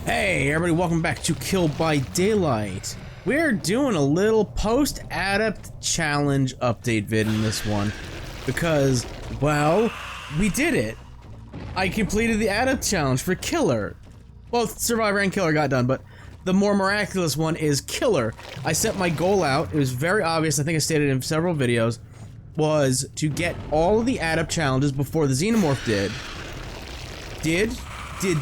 Hey everybody, welcome back to Kill by Daylight. We're doing a little post-Adept challenge update vid in this one because, well, we did it. I completed the Adept challenge for Killer. Both Survivor and Killer got done, but the more miraculous one is Killer. I set my goal out, it was very obvious, I think I stated in several videos, was to get all of the Adept challenges before the Xenomorph did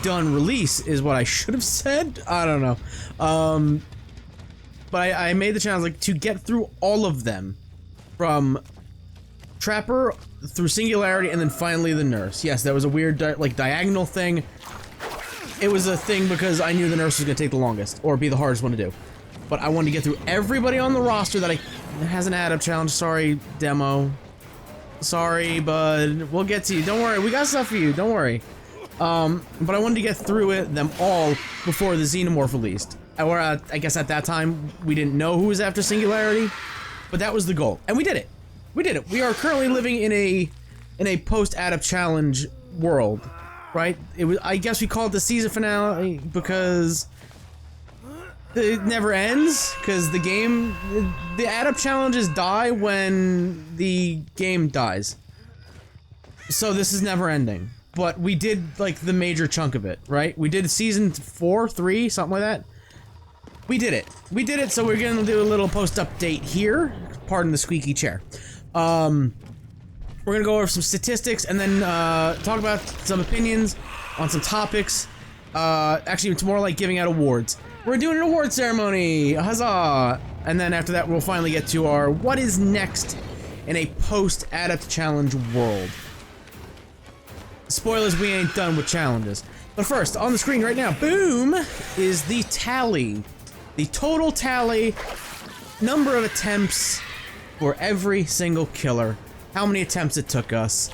done release is what I should have said. I don't know. But I made the challenge like to get through all of them, from Trapper through Singularity and then finally the Nurse. Yes, that was a weird like diagonal thing. It was a thing because I knew the Nurse was gonna take the longest or be the hardest one to do. But I wanted to get through everybody on the roster that has an Adept challenge. Sorry, demo. Sorry, bud. We'll get to you. Don't worry. We got stuff for you. Don't worry. But I wanted to get through them all before the Xenomorph released. Or, I guess at that time, we didn't know who was after Singularity, but that was the goal. And we did it. We did it. We are currently living in a post-Adept challenge world, right? I guess we call it the season finale because it never ends, because the Adept challenges die when the game dies. So this is never ending. But we did, like, the major chunk of it, right? We did season 4, 3, something like that. We did it. We did it, so we're gonna do a little post-update here. Pardon the squeaky chair. We're gonna go over some statistics and then, talk about some opinions on some topics. Actually, it's more like giving out awards. We're doing an award ceremony! Huzzah! And then after that, we'll finally get to our what is next in a post-Adept challenge world. Spoilers, we ain't done with challenges. But first, on the screen right now, boom, is the tally. The total tally, number of attempts for every single killer. How many attempts it took us.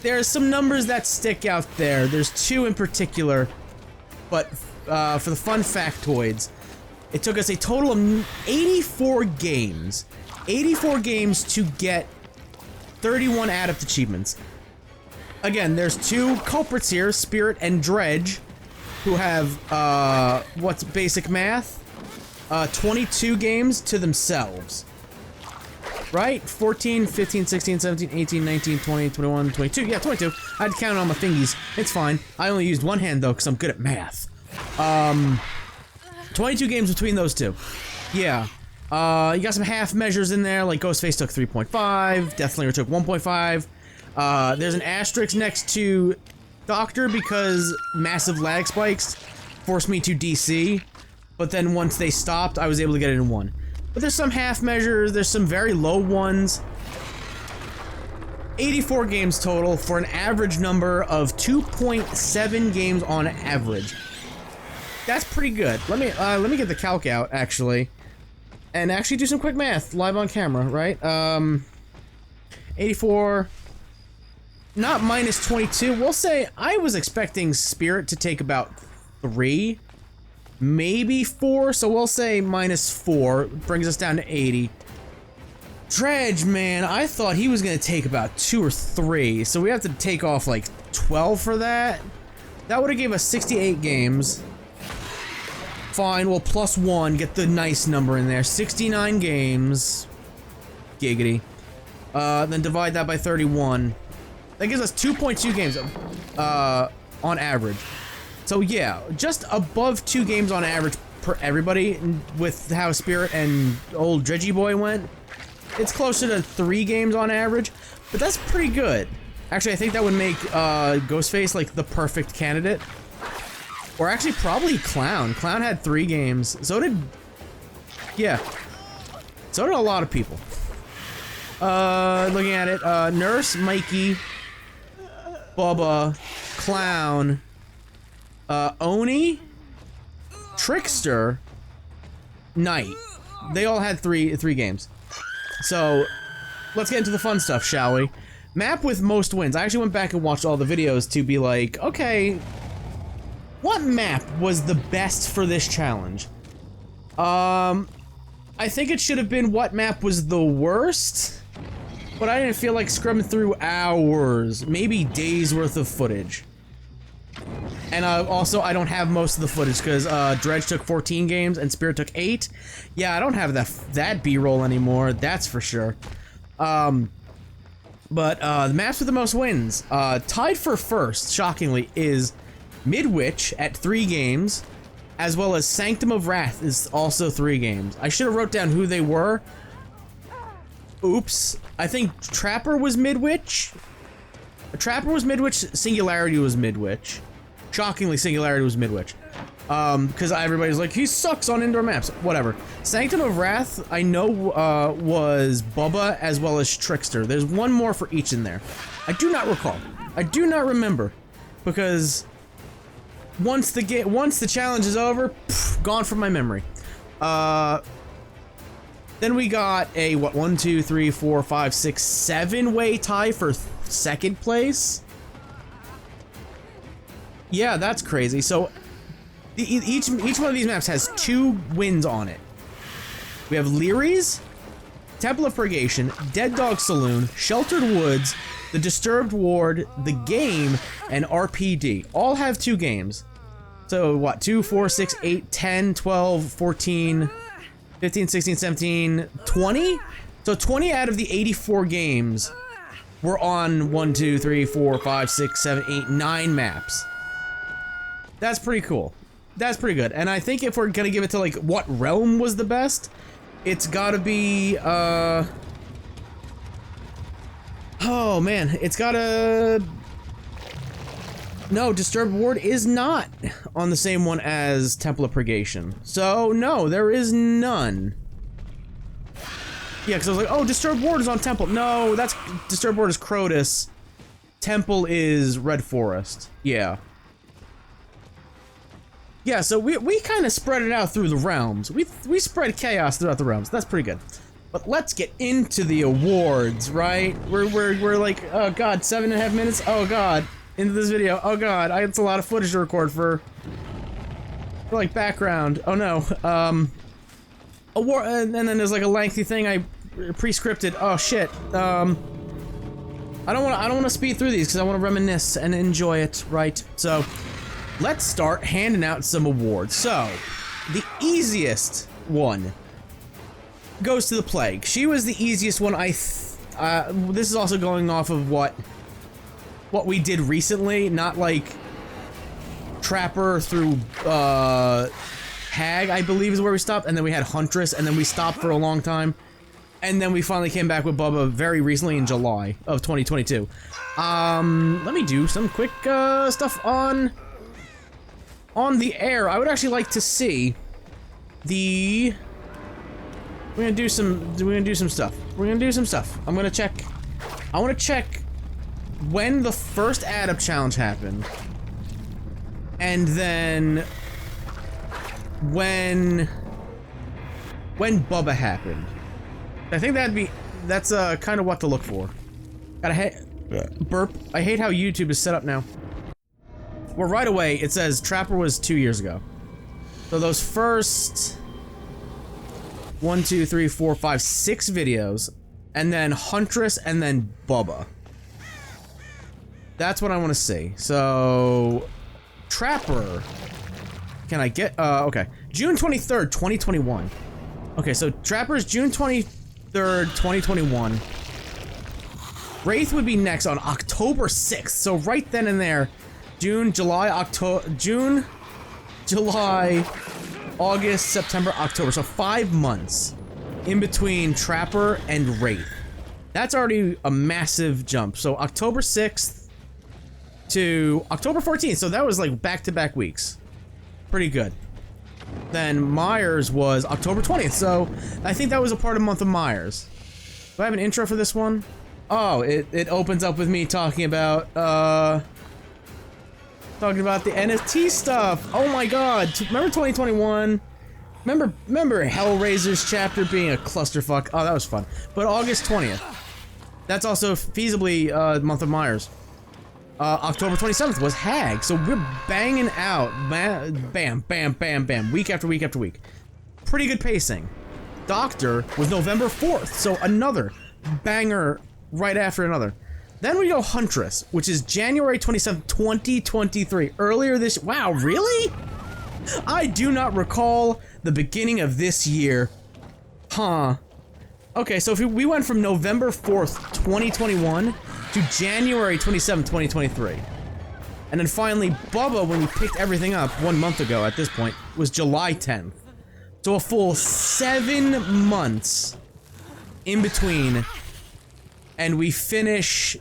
There's some numbers that stick out there. There's two in particular, but for the fun factoids, it took us a total of 84 games. 84 games to get 31 Adept achievements. Again, there's two culprits here, Spirit and Dredge, who have, what's basic math? 22 games to themselves. Right? 14, 15, 16, 17, 18, 19, 20, 21, 22. Yeah, 22. I had to count on my fingies. It's fine. I only used one hand, though, because I'm good at math. 22 games between those two. Yeah. You got some half measures in there, like Ghostface took 3.5, Deathlinger took 1.5. There's an asterisk next to Doctor because massive lag spikes forced me to DC, but then once they stopped, I was able to get it in 1. But there's some half measures, there's some very low ones. 84 games total for an average number of 2.7 games on average. That's pretty good. Let me get the calc out, actually. And actually do some quick math live on camera, right? 84... Not minus 22. We'll say I was expecting Spirit to take about 3, maybe 4, so we'll say minus 4. Brings us down to 80. Dredge, man, I thought he was gonna take about 2 or 3, so we have to take off like 12 for that. That would have gave us 68 games. Fine, we'll plus 1, get the nice number in there. 69 games. Giggity. Then divide that by 31. That gives us 2.2 games on average. So yeah, just above 2 games on average per everybody with how Spirit and old Dredgy Boy went. It's closer to 3 games on average, but that's pretty good. Actually, I think that would make Ghostface like the perfect candidate. Or actually probably Clown. Clown had 3 games. So did... yeah. So did a lot of people. Looking at it, Nurse, Mikey... Bubba, Clown, Oni, Trickster, Knight. They all had three games. So, let's get into the fun stuff, shall we? Map with most wins. I actually went back and watched all the videos to be like, okay, what map was the best for this challenge? I think it should have been what map was the worst? But I didn't feel like scrubbing through hours, maybe days worth of footage. And also, I don't have most of the footage because Dredge took 14 games and Spirit took 8. Yeah, I don't have that B-roll anymore, that's for sure. But the maps with the most wins, tied for first, shockingly, is Midwich at 3 games, as well as Sanctum of Wrath is also 3 games. I should have wrote down who they were. Oops. I think Trapper was Midwich. Trapper was Midwich, Singularity was Midwich. Shockingly, Singularity was Midwich. Because everybody's like, he sucks on indoor maps. Whatever. Sanctum of Wrath, I know, was Bubba as well as Trickster. There's one more for each in there. I do not recall. I do not remember. Because once the challenge is over, gone from my memory. Then we got a, what, 1, 2, 3, 4, 5, 6, 7-way tie for second place? Yeah, that's crazy. So, each one of these maps has 2 wins on it. We have Leary's, Temple of Purgation, Dead Dog Saloon, Sheltered Woods, The Disturbed Ward, The Game, and RPD. All have 2 games. So, what, 2, 4, 6, 8, 10, 12, 14... 15, 16, 17, 20? So 20 out of the 84 games were on 1, 2, 3, 4, 5, 6, 7, 8, 9 maps. That's pretty cool. That's pretty good. And I think if we're gonna give it to, like, what realm was the best, it's gotta be, oh man, it's gotta... No, Disturbed Ward is not on the same one as Temple of Purgation. So, no, there is none. Yeah, because I was like, oh, Disturbed Ward is on Temple. No, that's... Disturbed Ward is Crotus. Temple is Red Forest. Yeah. Yeah, so we kind of spread it out through the realms. We spread chaos throughout the realms. That's pretty good. But let's get into the awards, right? We're like, oh god, 7.5 minutes? Oh god. Into this video. Oh god, it's a lot of footage to record for like background. Oh no. Award, and then there's like a lengthy thing I pre-scripted. Oh shit. I don't want to speed through these because I want to reminisce and enjoy it, right? So, let's start handing out some awards. So, the easiest one goes to the Plague. She was the easiest one. this is also going off of what we did recently, not like Trapper through Hag, I believe is where we stopped, and then we had Huntress, and then we stopped for a long time, and then we finally came back with Bubba very recently in July of 2022. Let me do some quick stuff on the air. I would actually like to see the... We're gonna do some stuff. We're gonna do some stuff. I want to check when the first Adept challenge happened, and then when Bubba happened. I think that's kind of what to look for. Burp. I hate how YouTube is set up now. Well, right away it says Trapper was 2 years ago. So those first 1, 2, 3, 4, 5, 6 videos, and then Huntress, and then Bubba. That's what I want to see. So, Trapper. Can I get, okay. June 23rd, 2021. Okay, so Trapper's June 23rd, 2021. Wraith would be next on October 6th. So right then and there, June, July, August, September, October. So 5 months in between Trapper and Wraith. That's already a massive jump. So October 6th to October 14th. So that was like back-to-back weeks. Pretty good. Then Myers was October 20th. So I think that was a part of month of Myers. Do I have an intro for this one? Oh, it opens up with me talking about the NFT stuff. Oh my god. Remember 2021? Remember Hellraiser's chapter being a clusterfuck? Oh, that was fun. But August 20th. That's also feasibly month of Myers. October 27th was Hag. So we're banging out. Bam, bam, bam, bam. Week after week after week. Pretty good pacing. Doctor was November 4th. So another banger right after another. Then we go Huntress, which is January 27th, 2023. Earlier this... Wow, really? I do not recall the beginning of this year. Huh. Okay, so if we went from November 4th, 2021 to January 27th, 2023. And then finally, Bubba, when we picked everything up 1 month ago at this point, was July 10th. So a full 7 months in between. And we finish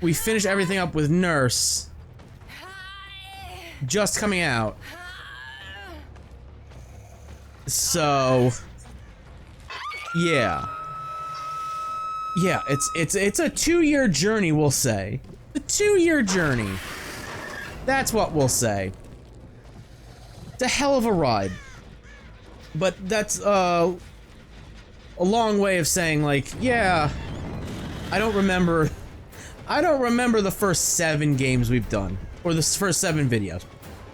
everything up with Nurse just coming out. So yeah. Yeah, it's a 2-year journey, we'll say. A 2-year journey. That's what we'll say. It's a hell of a ride. But that's a long way of saying, like, yeah, I don't remember the first 7 games we've done, or the first 7 videos.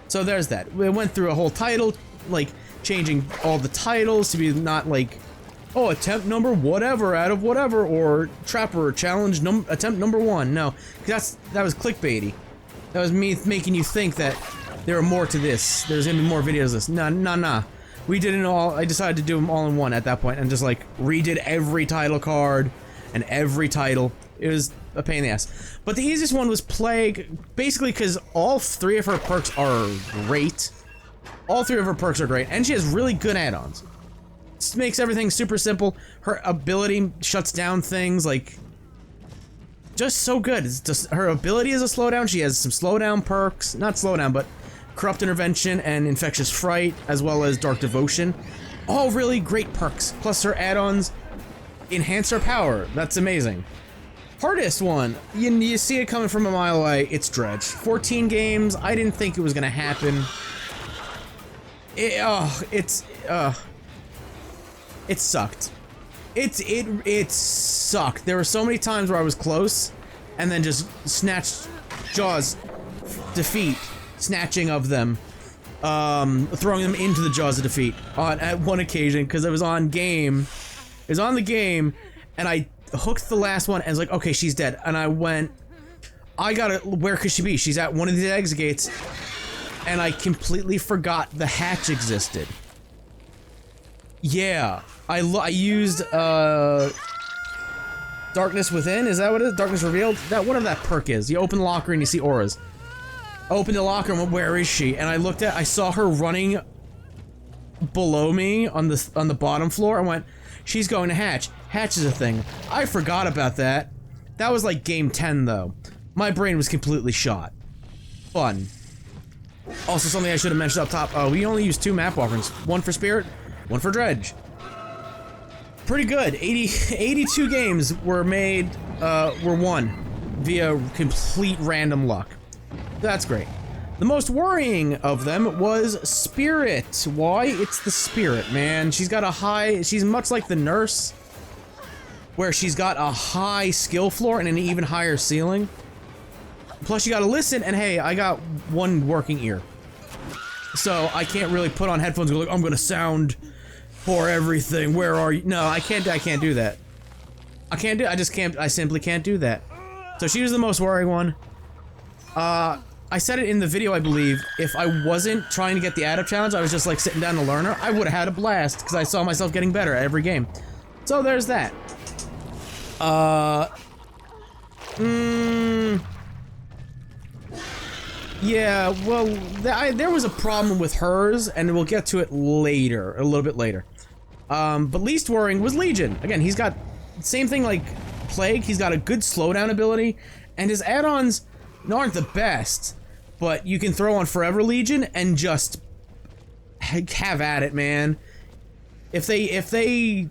So there's that. We went through a whole title, like, changing all the titles to be not like, oh, attempt number whatever out of whatever, or Trapper challenge attempt number 1. No, that was clickbaity. That was me making you think that there are more to this. There's gonna be more videos of this. Nah. We did it all. I decided to do them all in one at that point, and just like redid every title card and every title. It was a pain in the ass. But the easiest one was Plague, basically because all 3 of her perks are great. All 3 of her perks are great, and she has really good add-ons. This makes everything super simple. Her ability shuts down things, like, just so good. It's just, her ability is a slowdown. She has some slowdown perks. Not slowdown, but Corrupt Intervention and Infectious Fright, as well as Dark Devotion. All really great perks. Plus her add-ons enhance her power. That's amazing. Hardest one. You see it coming from a mile away. It's Dredge. 14 games. I didn't think it was gonna happen. It sucked. It sucked. There were so many times where I was close, and then just snatched Jaws defeat, snatching of them, throwing them into the Jaws of defeat at one occasion because it was on game. It was on the game, and I hooked the last one and was like, okay, she's dead. And I went, where could she be? She's at one of these exit gates, and I completely forgot the hatch existed. Yeah, I used Darkness Within. Is that what it is? Darkness Revealed. Whatever that perk is. You open the locker and you see auras. I opened the locker and went, where is she? And I saw her running below me on the bottom floor. I went, she's going to hatch. Hatch is a thing. I forgot about that. That was like game 10 though. My brain was completely shot. Fun. Also, something I should have mentioned up top. We only used 2 map offerings. One for Spirit, one for Dredge. Pretty good. 82 games were won via complete random luck. That's great. The most worrying of them was Spirit. Why? It's the Spirit, man. She's much like the Nurse, where she's got a high skill floor and an even higher ceiling. Plus you gotta listen, and hey, I got one working ear. So I can't really put on headphones and go like, I'm gonna sound for everything. Where are you? No, I can't do that. I simply can't do that. So she was the most worrying one. I said it in the video, I believe, if I wasn't trying to get the Adept challenge, I was just like sitting down to learn her, I would have had a blast, because I saw myself getting better at every game. So there's that. Yeah, well, there was a problem with hers, and we'll get to it later, a little bit later. But least worrying was Legion. Again, he's got same thing like Plague, he's got a good slowdown ability, and his add-ons aren't the best, but you can throw on Forever Legion and just have at it, man. If they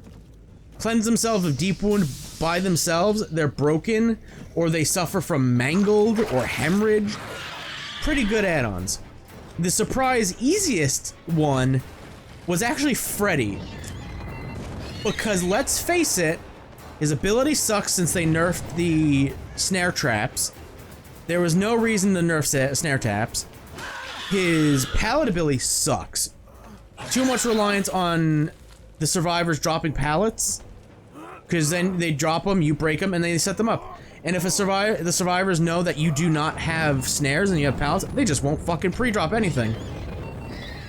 cleanse themselves of Deep Wound by themselves, they're broken, or they suffer from Mangled or Hemorrhage. Pretty good add-ons. The surprise easiest one was actually Freddy. Because let's face it, his ability sucks since they nerfed the snare traps. There was no reason to nerf snare traps. His pallet ability sucks. Too much reliance on the survivors dropping pallets. Because then they drop them, you break them, and then they set them up. And if the survivors know that you do not have snares and you have pallets, they just won't fucking pre-drop anything.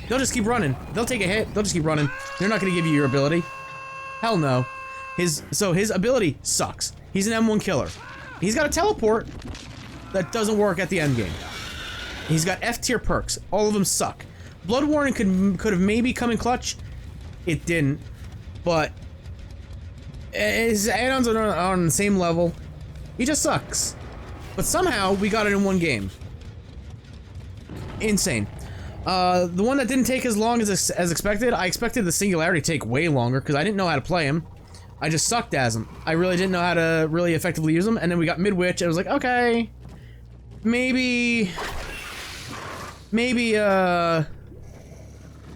They'll just keep running. They'll take a hit. They'll just keep running. They're not gonna give you your ability. Hell no. His ability sucks. He's an M1 killer. He's got a teleport that doesn't work at the end game. He's got F tier perks. All of them suck. Blood Warning could have maybe come in clutch. It didn't. But his add-ons are on the same level. He just sucks. But somehow we got it in one game. Insane. The one that didn't take as long as expected, I expected the Singularity to take way longer because I didn't know how to play him. I just sucked as him. I really didn't know how to really effectively use him, and then we got Midwitch, and I was like, okay, maybe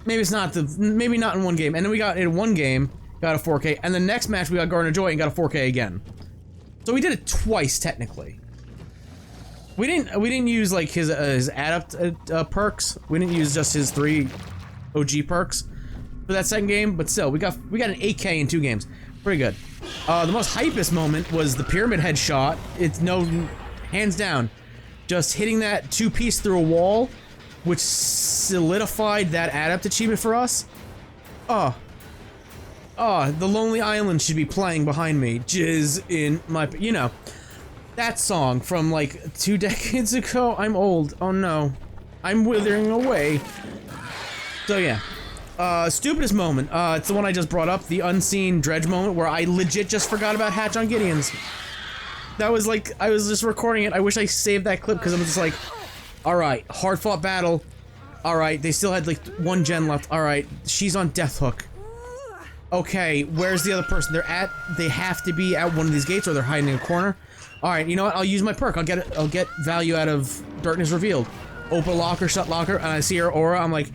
it's not maybe not in one game. And then we got it in one game, got a 4K, and the next match we got Garden of Joy and got a 4K again. So we did it twice technically. We didn't use like his Adept perks. We didn't use just his 3 OG perks for that second game, but still, we got an 8K in 2 games. Pretty good. The most hypest moment was the pyramid head shot. It's hands down, just hitting that 2-piece through a wall, which solidified that Adept achievement for us. The Lonely Island should be playing behind me. Jizz in my, you know, that song from like 2 decades ago. I'm old. Oh no, I'm withering away. So yeah. Stupidest moment, it's the one I just brought up, the unseen dredge moment where I legit just forgot about Hatch on Gideon's. That was like, I was just recording it, I wish I saved that clip because I'm just like, alright, hard fought battle, alright, they still had like 1 gen left, alright, she's on death hook. Okay, where's the other person? They have to be at one of these gates or they're hiding in a corner. Alright, you know what, I'll use my perk, I'll get value out of Darkness Revealed. Open locker, shut locker, and I see her aura, I'm like,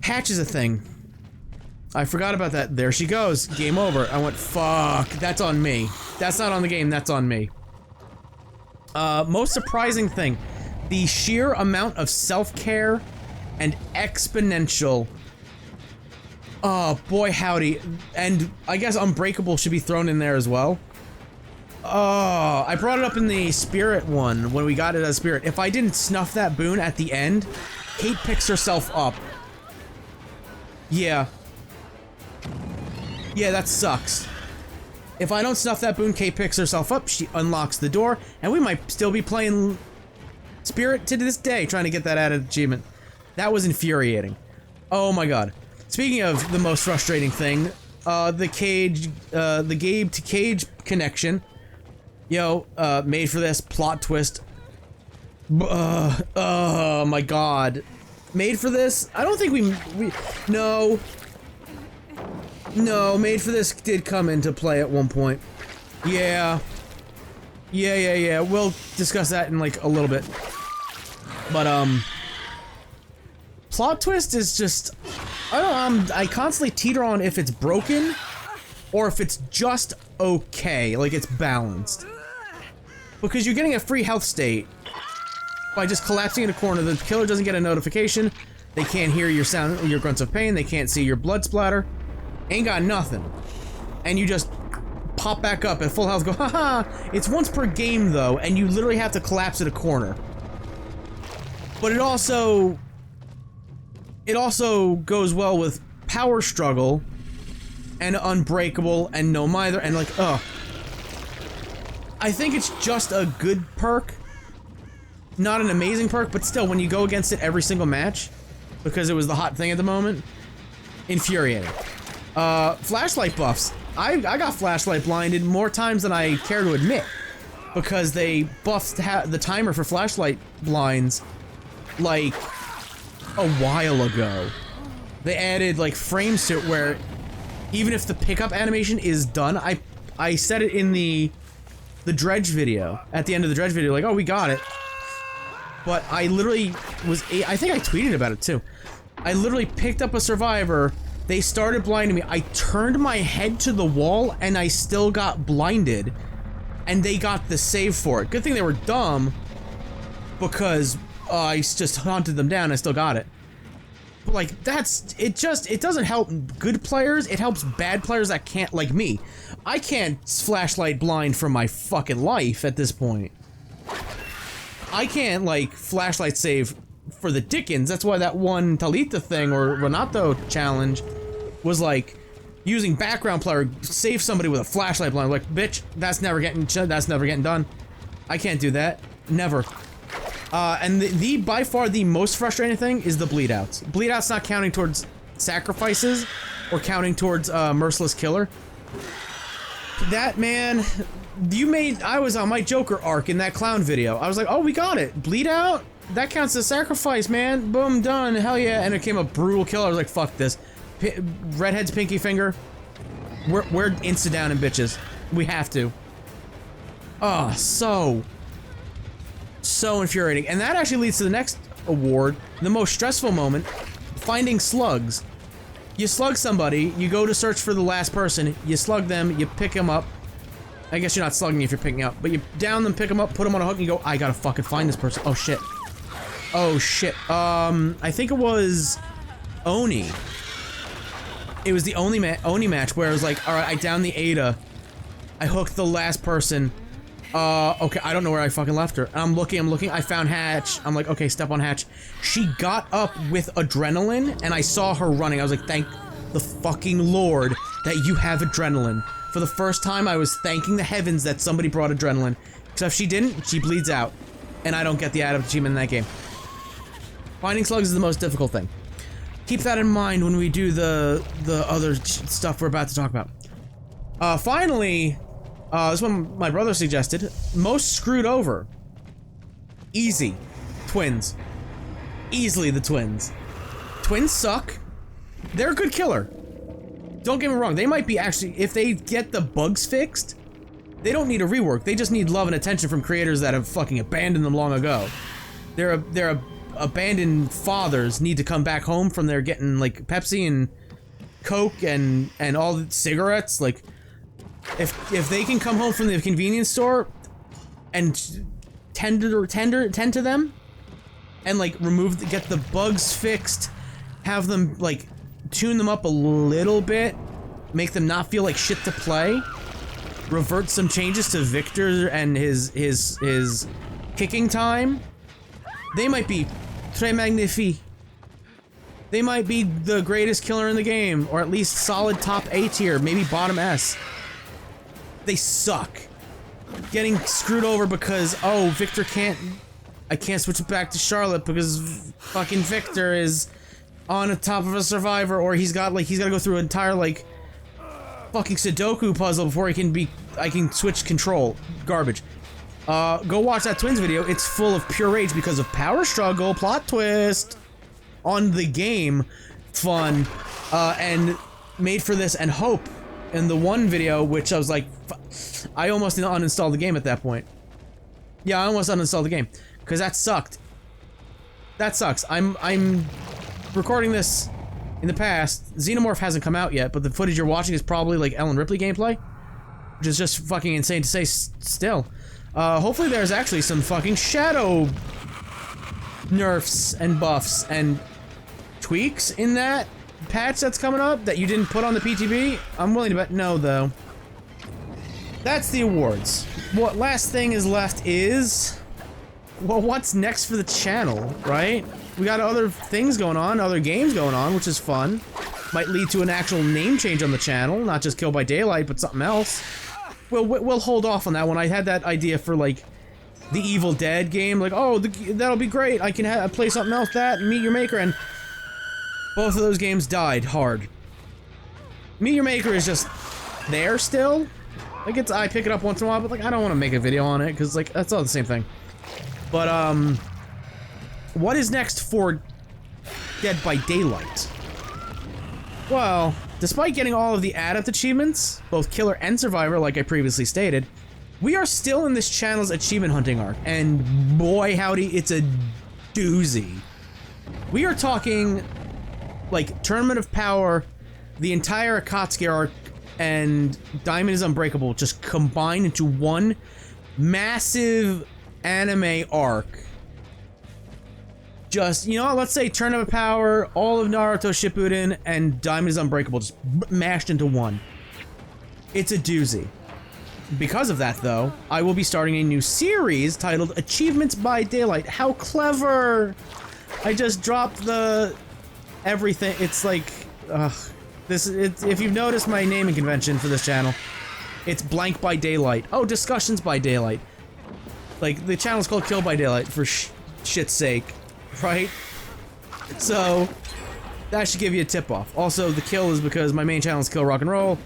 Hatch is a thing. I forgot about that. There she goes. Game over. I went, fuck. That's on me. That's not on the game. That's on me. Most surprising thing. The sheer amount of self-care and exponential. Oh, boy howdy. And I guess Unbreakable should be thrown in there as well. Oh, I brought it up in the Spirit one when we got it as Spirit. If I didn't snuff that boon at the end, Kate picks herself up. Yeah. Yeah, that sucks. If I don't snuff that boon, Kate picks herself up, she unlocks the door, and we might still be playing Spirit to this day, trying to get that added achievement. That was infuriating. Oh my god. Speaking of the most frustrating thing, the Gabe to Cage connection. Yo, made for this, plot twist. Oh my god. Made for this? I don't think no. No, Made for This did come into play at one point. Yeah. Yeah. We'll discuss that in like a little bit. But plot twist is just, I constantly teeter on if it's broken or if it's just okay, like it's balanced. Because you're getting a free health state by just collapsing in a corner. The killer doesn't get a notification. They can't hear your sound, your grunts of pain. They can't see your blood splatter. Ain't got nothing. And you just pop back up at full health, go, haha. It's once per game though, and you literally have to collapse at a corner. But it also goes well with Power Struggle and Unbreakable and No Mither and like, I think it's just a good perk. Not an amazing perk, but still, when you go against it every single match, because it was the hot thing at the moment, infuriating. Flashlight buffs. I got flashlight blinded more times than I care to admit, because they buffed the timer for flashlight blinds like a while ago. They added like frames to it where even if the pickup animation is done, I said it in the dredge video, at the end of the dredge video, like, oh, we got it. But I literally was, I think I tweeted about it too. I literally picked up a survivor, they started blinding me, I turned my head to the wall and I still got blinded. And they got the save for it. Good thing they were dumb, because I just hunted them down, I still got it. But like, it doesn't help good players, it helps bad players that can't, like me. I can't flashlight blind for my fucking life at this point. I can't, like, flashlight save for the Dickens. That's why that one Talita thing, or Renato challenge, was like, using background player, save somebody with a flashlight blind. Like, bitch, that's never getting done. I can't do that. Never. And the by far the most frustrating thing is the bleed outs. Bleed outs not counting towards sacrifices or counting towards merciless killer. That, man, I was on my Joker arc in that clown video. I was like, oh, we got it. Bleed out? That counts as sacrifice, man. Boom, done. Hell yeah. And it came a brutal kill. I was like, fuck this. Redhead's pinky finger. We're insta-downing bitches. We have to. Oh, so infuriating. And that actually leads to the next award, the most stressful moment, finding slugs. You slug somebody, you go to search for the last person, you slug them, you pick them up. I guess you're not slugging if you're picking up, but you down them, pick them up, put them on a hook, and you go, I gotta fucking find this person. Oh shit. Oh shit. I think it was Oni. It was the Oni match where it was like, alright, I downed the Ada, I hooked the last person. Okay, I don't know where I fucking left her. I'm looking, I found Hatch. I'm like, okay, step on Hatch. She got up with adrenaline, and I saw her running. I was like, thank the fucking Lord that you have adrenaline. For the first time, I was thanking the heavens that somebody brought adrenaline. Because if she didn't, she bleeds out. And I don't get the Adept achievement in that game. Finding slugs is the most difficult thing. Keep that in mind when we do the other stuff we're about to talk about. Finally... this one my brother suggested. Most screwed over. Easy. Twins. Easily the twins. Twins suck. They're a good killer. Don't get me wrong, they might be actually, if they get the bugs fixed, they don't need a rework, they just need love and attention from creators that have fucking abandoned them long ago. Their abandoned fathers need to come back home from their getting, like, Pepsi and Coke and all the cigarettes, like... If they can come home from the convenience store and tend to them and like get the bugs fixed, have them like tune them up a little bit, make them not feel like shit to play, revert some changes to Victor and his kicking time, they might be très magnifique. They might be the greatest killer in the game, or at least solid top A tier, maybe bottom S. They suck. Getting screwed over because, oh, Victor I can't switch it back to Charlotte because fucking Victor is on the top of a survivor, or he's gotta go through an entire, like, fucking Sudoku puzzle before I can switch control. Garbage. Go watch that Twins video. It's full of pure rage because of power struggle, plot twist on the game, fun, and made for this, and hope. In the one video, which I was like, I almost uninstalled the game at that point. Yeah, I almost uninstalled the game because that sucked. That sucks. I'm recording this in the past. Xenomorph hasn't come out yet, but the footage you're watching is probably like Ellen Ripley gameplay, which is just fucking insane to say still. Hopefully there's actually some fucking shadow nerfs and buffs and tweaks in that patch that's coming up that you didn't put on the PTB. I'm willing to bet no, though. That's the awards. What last thing is left is... well, what's next for the channel, right? We got other things going on, other games going on, which is fun. Might lead to an actual name change on the channel, not just Kill by Daylight, but something else. We'll hold off on that one. I had that idea for, like, the Evil Dead game. Like, oh, that'll be great. I can play something else, that, Meet Your Maker, and... both of those games died hard. Meet Your Maker is just there still. Like, I pick it up once in a while, but like I don't want to make a video on it because like that's all the same thing. But what is next for Dead by Daylight? Well, despite getting all of the Adept achievements, both Killer and Survivor, like I previously stated, we are still in this channel's achievement hunting arc, and boy howdy, it's a doozy. We are talking like Tournament of Power, the entire Akatsuki arc, and Diamond is Unbreakable just combined into one massive anime arc. Just, you know, let's say Tournament of Power, all of Naruto Shippuden, and Diamond is Unbreakable just mashed into one. It's a doozy. Because of that, though, I will be starting a new series titled Achievements by Daylight. How clever! I just dropped the everything. It's like, if you've noticed my naming convention for this channel, it's blank by daylight. Oh, discussions by daylight. Like, the channel's called Kill by Daylight for shit's sake, right? So, that should give you a tip-off. Also, the kill is because my main channel is Kill Rock and Roll.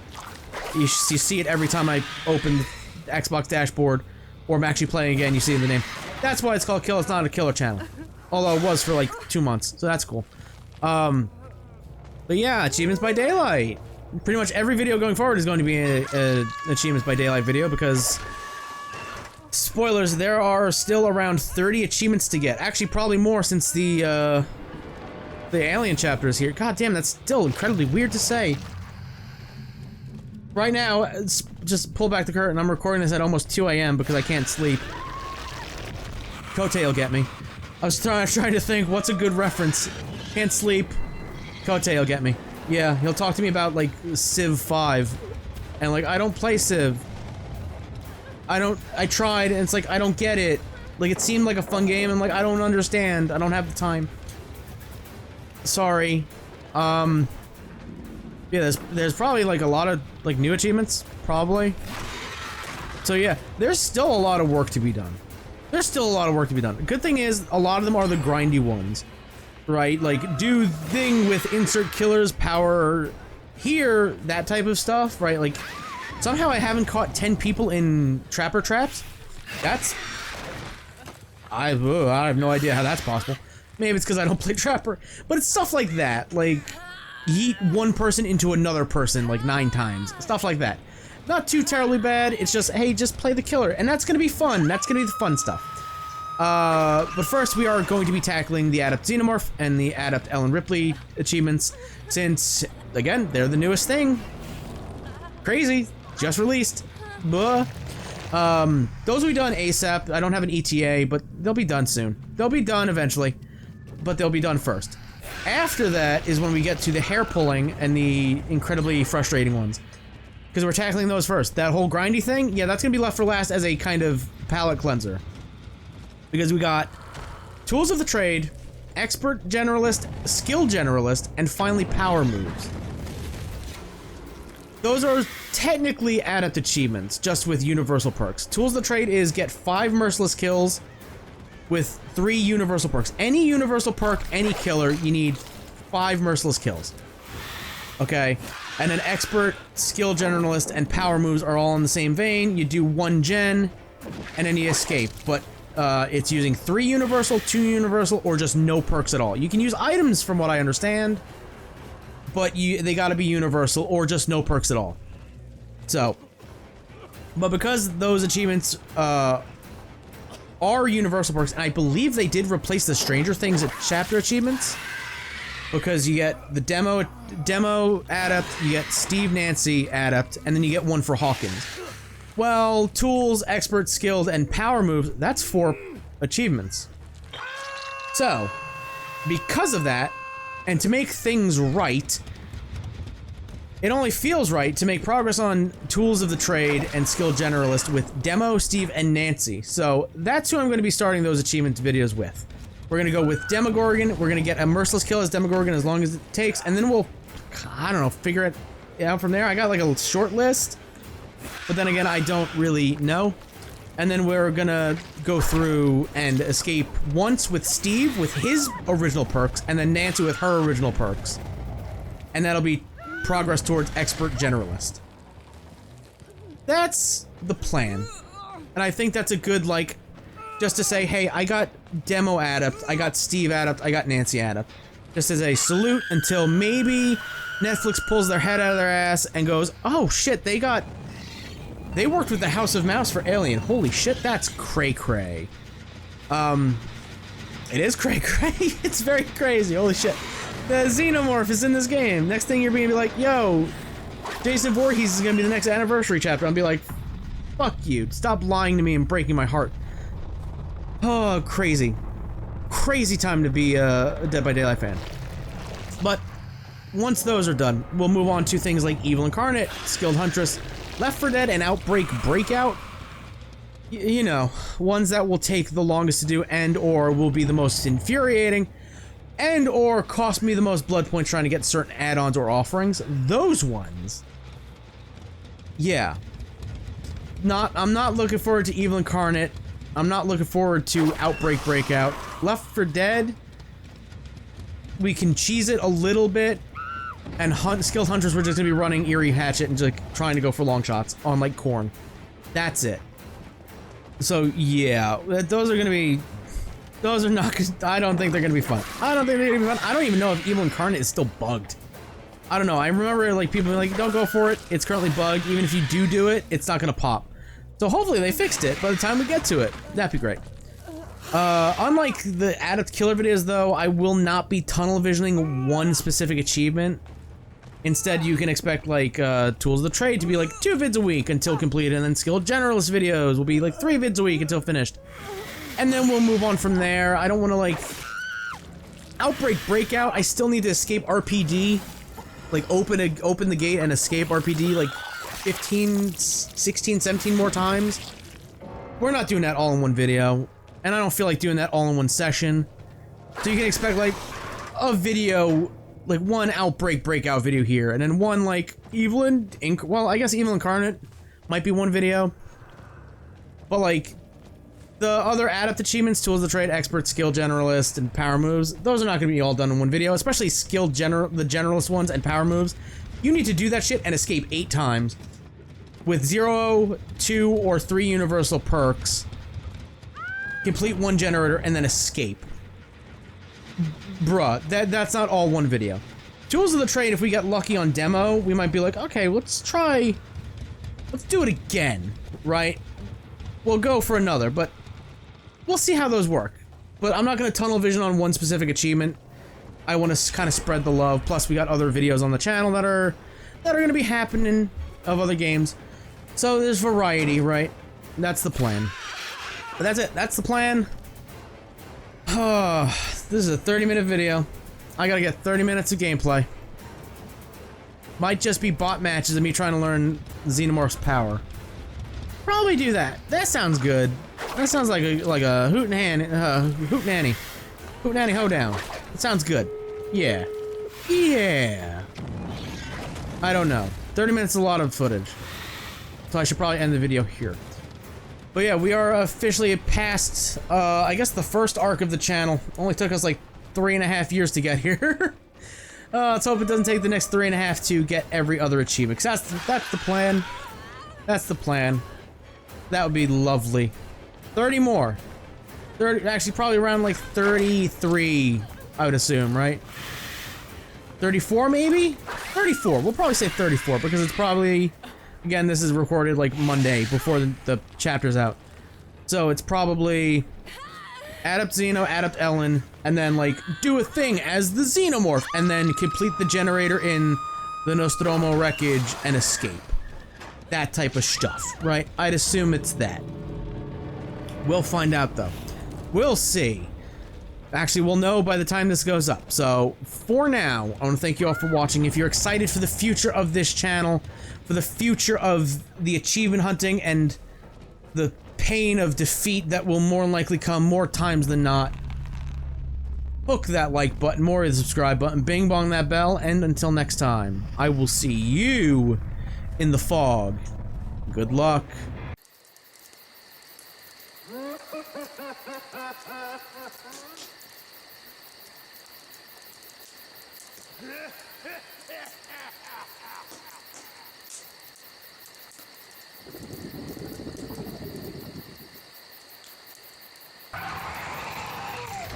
You see it every time I open the Xbox dashboard, or I'm actually playing again, you see it in the name. That's why it's called Kill, it's not a killer channel. Although it was for like 2 months, so that's cool. But yeah, Achievements by Daylight. Pretty much every video going forward is going to be an Achievements by Daylight video because... Spoilers, there are still around 30 achievements to get. Actually, probably more since the alien chapter is here. God damn, that's still incredibly weird to say. Right now, just pull back the curtain. I'm recording this at almost 2 AM because I can't sleep. Kotei will get me. I was trying to think, what's a good reference? Can't sleep. Kotei will get me. Yeah, he'll talk to me about, like, Civ 5. And, like, I don't play Civ. I tried, and it's like, I don't get it. Like, it seemed like a fun game, and, like, I don't understand. I don't have the time. Sorry. Yeah, there's probably, like, a lot of, like, new achievements. Probably. So, yeah, there's still a lot of work to be done. There's still a lot of work to be done. The good thing is, a lot of them are the grindy ones. Right? Like, do thing with insert killer's power here, that type of stuff, right? Like, somehow I haven't caught 10 people in trapper traps. That's... I have no idea how that's possible. Maybe it's because I don't play trapper. But it's stuff like that. Like, yeet one person into another person, like, 9 times. Stuff like that. Not too terribly bad. It's just, hey, just play the killer. And that's gonna be fun. That's gonna be the fun stuff. But first we are going to be tackling the Adept Xenomorph and the Adept Ellen Ripley achievements, since, again, they're the newest thing. Crazy. Just released. Buh. Those will be done ASAP. I don't have an ETA, but they'll be done soon. They'll be done eventually, but they'll be done first. After that is when we get to the hair pulling and the incredibly frustrating ones. Because we're tackling those first. That whole grindy thing, yeah, that's gonna be left for last as a kind of palate cleanser. Because we got Tools of the Trade, Expert Generalist, Skill Generalist, and finally Power Moves. Those are technically Adept achievements, just with universal perks. Tools of the Trade is get 5 merciless kills with 3 universal perks. Any universal perk, any killer, you need 5 merciless kills. Okay? And then Expert, Skill Generalist, and Power Moves are all in the same vein. You do 1 gen, and then you escape. But it's using 3 universal, 2 universal, or just no perks at all. You can use items from what I understand, but they gotta be universal or just no perks at all. So, but because those achievements are universal perks, and I believe they did replace the Stranger Things chapter achievements, because you get the demo Adept, you get Steve Nancy Adept, and then you get one for Hawkins. Well, Tools, Expert, Skilled, and Power Moves, that's 4 achievements. So, because of that, and to make things right, it only feels right to make progress on Tools of the Trade and Skill Generalist with Demo, Steve, and Nancy. So, that's who I'm going to be starting those achievement videos with. We're going to go with Demogorgon, we're going to get a merciless kill as Demogorgon as long as it takes, and then we'll, I don't know, figure it out from there. I got like a short list. But then again, I don't really know. And then we're gonna go through and escape once with Steve with his original perks, and then Nancy with her original perks. And that'll be progress towards Expert Generalist. That's the plan. And I think that's a good, like, just to say, hey, I got Demo Adept, I got Steve Adept, I got Nancy Adept. Just as a salute until maybe Netflix pulls their head out of their ass and goes, oh shit, they worked with the House of Mouse for Alien. Holy shit, that's cray-cray. It is cray-cray. It's very crazy. Holy shit. The Xenomorph is in this game. Next thing you're gonna be like, yo, Jason Voorhees is gonna be the next anniversary chapter. I'll be like, fuck you. Stop lying to me and breaking my heart. Oh, crazy. Crazy time to be a Dead by Daylight fan. But once those are done, we'll move on to things like Evil Incarnate, Skilled Huntress, Left 4 Dead and Outbreak Breakout, you know, ones that will take the longest to do and or will be the most infuriating and or cost me the most blood points trying to get certain add-ons or offerings. Those ones, yeah. I'm not looking forward to Evil Incarnate. I'm not looking forward to Outbreak Breakout. Left 4 Dead, we can cheese it a little bit, and Skilled Hunters, we're just gonna be running Eerie Hatchet and just like, trying to go for long shots on like corn. That's it. So yeah, those are gonna be, those are not, I don't think they're gonna be fun. I don't think they're gonna be fun. I don't even know if Evil Incarnate is still bugged. I don't know. I remember like people being like, don't go for it. It's currently bugged. Even if you do it, it's not gonna pop. So hopefully they fixed it by the time we get to it. That'd be great. Unlike the Adept killer videos though, I will not be tunnel visioning one specific achievement. Instead, you can expect like Tools of the Trade to be like 2 vids a week until completed, and then Skilled Generalist videos will be like 3 vids a week until finished. And then we'll move on from there. I don't want to like... Outbreak Breakout, I still need to escape RPD. Like open the gate and escape RPD like 15, 16, 17 more times. We're not doing that all in one video. And I don't feel like doing that all in one session. So you can expect like a video, like one Outbreak Breakout video here, and then one like well, I guess Evil Incarnate might be one video. But like the other Adept achievements, Tools of the Trade, Expert, Skill Generalist, and Power Moves, those are not going to be all done in one video, especially the Generalist ones and Power Moves. You need to do that shit and escape 8 times. With 0, 2, or 3 universal perks. Complete 1 generator and then escape. Bruh, that's not all one video. Tools of the Trade, if we get lucky on demo, we might be like, okay, let's do it again, right? We'll go for another, but we'll see how those work. But I'm not going to tunnel vision on one specific achievement. I want to kind of spread the love. Plus, we got other videos on the channel that are going to be happening of other games. So there's variety, right? That's the plan. But that's it. That's the plan. Oh, this is a 30-minute video. I gotta get 30 minutes of gameplay. Might just be bot matches of me trying to learn Xenomorph's power. Probably do that. That sounds good. That sounds like a hootenanny hoedown. It sounds good. Yeah. Yeah. I don't know. 30 minutes is a lot of footage. So I should probably end the video here. But yeah, we are officially past, I guess the first arc of the channel. Only took us like 3.5 years to get here. Let's hope it doesn't take the next 3.5 to get every other achievement. 'Cause that's the plan. That's the plan. That would be lovely. 30 more. 30, actually probably around like 33, I would assume, right? 34 maybe? 34. We'll probably say 34 because it's probably... Again, this is recorded like Monday before the chapter's out. So it's probably Adept Xeno, Adept Ellen, and then like do a thing as the Xenomorph, and then complete the generator in the Nostromo wreckage and escape. That type of stuff, right? I'd assume it's that. We'll find out though. We'll see. Actually, we'll know by the time this goes up. So, for now, I want to thank you all for watching. If you're excited for the future of this channel, for the future of the achievement hunting and the pain of defeat that will more than likely come more times than not, hook that like button, more the subscribe button, bing bong that bell, and until next time, I will see you in the fog. Good luck.